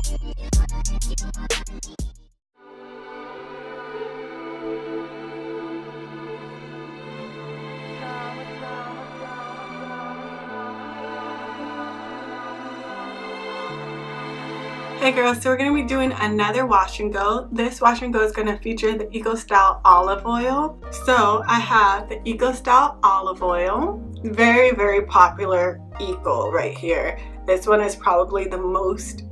Hey girls, so we're going to be doing another wash and go. This wash and go is going to feature the Eco Style olive oil. So I have the Eco Style olive oil, very popular eco right here. This one is probably the most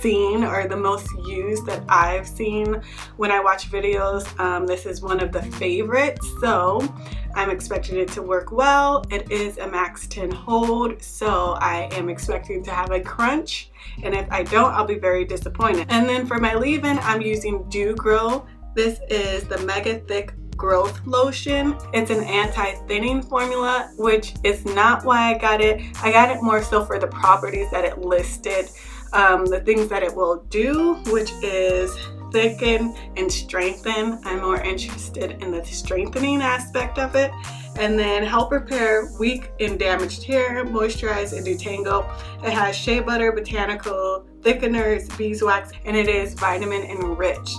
seen or the most used that I've seen when I watch videos. This is one of the favorites, so I'm expecting it to work well. It is a max 10 hold, so I am expecting to have a crunch, and if I don't, I'll be very disappointed. And then for my leave-in, I'm using Dew Grow. This is the Mega Thick Growth Lotion. It's an anti-thinning formula, which is not why I got it. I got it more so for the properties that it listed, the things that it will do, which is thicken and strengthen. I'm more interested in the strengthening aspect of it. And then help repair weak and damaged hair, moisturize and detangle. It has shea butter, botanical thickeners, beeswax, and it is vitamin enriched.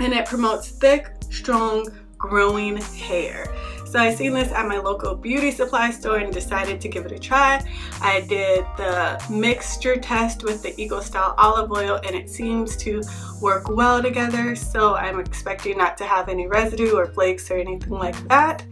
And it promotes thick, strong, growing hair. So I seen this at my local beauty supply store and decided to give it a try. I did the mixture test with the Eco Style olive oil and it seems to work well together. So I'm expecting not to have any residue or flakes or anything like that.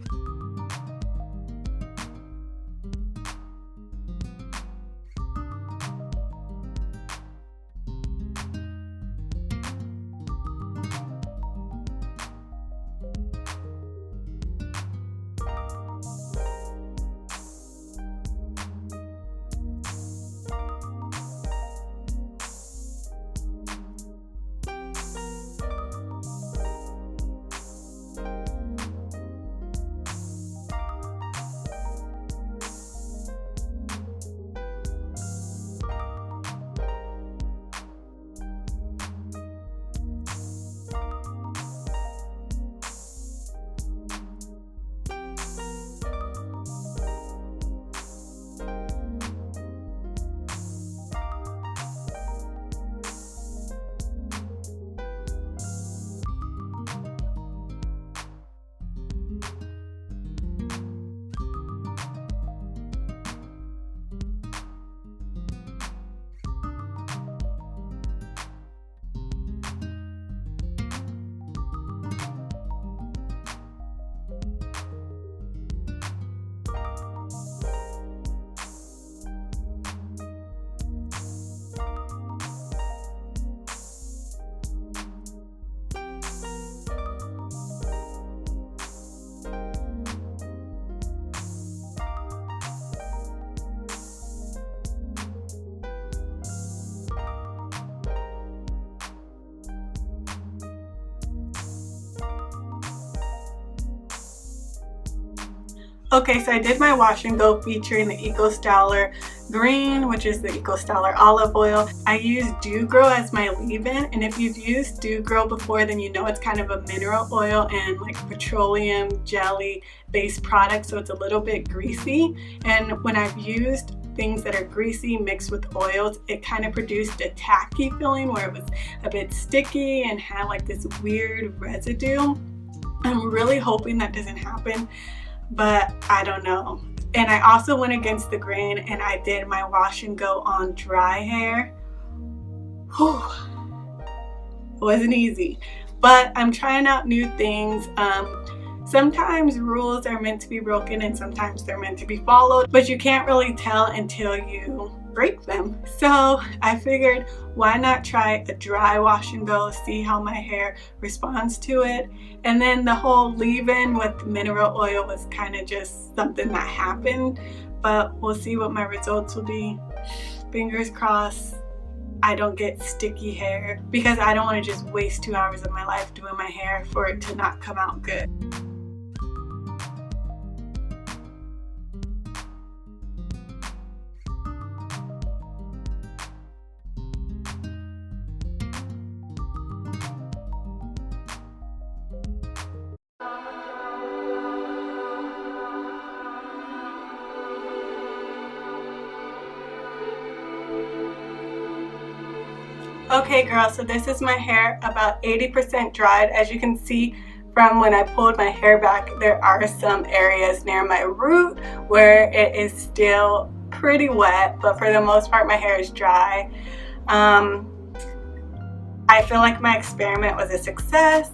Okay, so I did my wash and go featuring the Eco Styler green, which is the Eco Styler olive oil. I use Dew Grow as my leave-in, and if you've used Dew Grow before, then you know it's kind of a mineral oil and like petroleum jelly based product, so it's a little bit greasy. And when I've used things that are greasy mixed with oils, it kind of produced a tacky feeling where it was a bit sticky and had like this weird residue. I'm really hoping that doesn't happen, but I don't know. And I also went against the grain and I did my wash and go on dry hair. Whew. It wasn't easy, but I'm trying out new things. Sometimes rules are meant to be broken and sometimes they're meant to be followed, but you can't really tell until you break them. So I figured, why not try a dry wash and go, see how my hair responds to it. And then the whole leave-in with mineral oil was kind of just something that happened, but we'll see what my results will be. Fingers crossed I don't get sticky hair, because I don't want to just waste 2 hours of my life doing my hair for it to not come out good. Okay girl, so this is my hair about 80% dried. As you can see from when I pulled my hair back, there are some areas near my root where it is still pretty wet, but for the most part my hair is dry. I feel like my experiment was a success.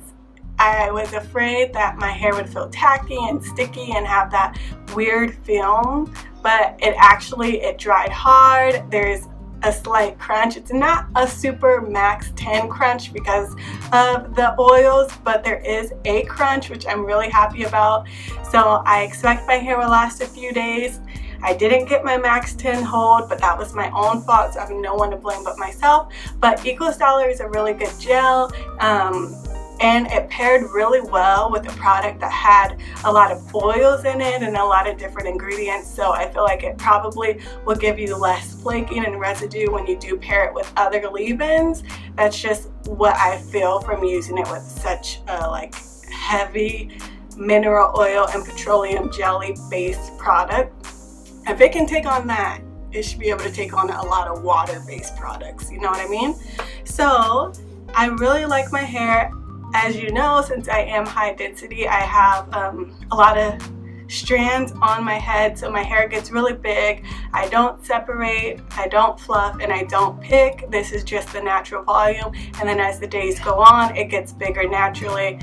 I was afraid that my hair would feel tacky and sticky and have that weird film, but it dried hard. There's a slight crunch. It's not a super max 10 crunch because of the oils, but there is a crunch, which I'm really happy about. So I expect my hair will last a few days. I didn't get my max 10 hold, but that was my own fault, so I have no one to blame but myself. But EcoStyler is a really good gel, and it paired really well with a product that had a lot of oils in it and a lot of different ingredients, so I feel like it probably will give you less flaking and residue when you do pair it with other leave-ins. That's just what I feel from using it with such a heavy mineral oil and petroleum jelly based product. If it can take on that, it should be able to take on a lot of water-based products, you know what I mean? So I really like my hair. As you know, since I am high density, I have a lot of strands on my head, so my hair gets really big. I don't separate, I don't fluff, and I don't pick. This is just the natural volume, and then as the days go on, it gets bigger naturally.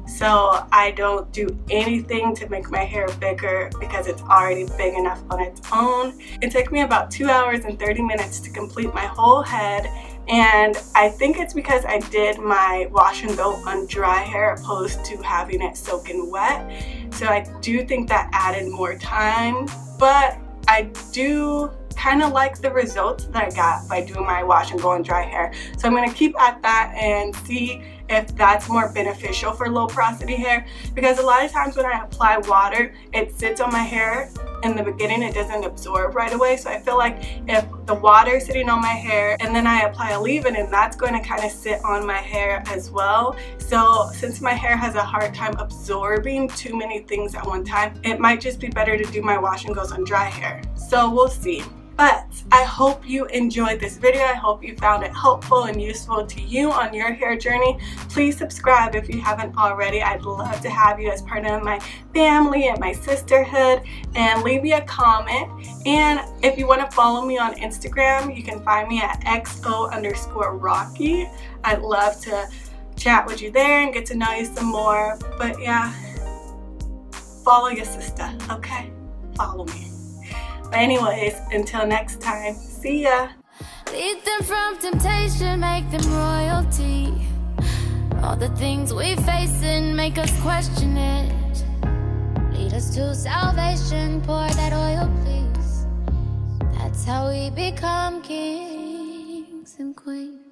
So I don't do anything to make my hair bigger because it's already big enough on its own. It took me about 2 hours and 30 minutes to complete my whole head, and I think it's because I did my wash and go on dry hair opposed to having it soaking wet. So I do think that added more time, but I do kind of like the results that I got by doing my wash and go on dry hair. So I'm going to keep at that and see if that's more beneficial for low porosity hair, because a lot of times when I apply water, it sits on my hair in the beginning, it doesn't absorb right away. So I feel like if the water is sitting on my hair and then I apply a leave-in, and that's going to kind of sit on my hair as well. So since my hair has a hard time absorbing too many things at one time, it might just be better to do my wash and goes on dry hair. So we'll see. But I hope you enjoyed this video. I hope you found it helpful and useful to you on your hair journey. Please subscribe if you haven't already. I'd love to have you as part of my family and my sisterhood, and leave me a comment. And if you want to follow me on Instagram, you can find me at xo_Rocky. I'd love to chat with you there and get to know you some more. But yeah, follow your sister, okay? Follow me. But anyways, until next time, see ya. Lead them from temptation, make them royalty. All the things we face and make us question it. Lead us to salvation, pour that oil, please. That's how we become kings and queens.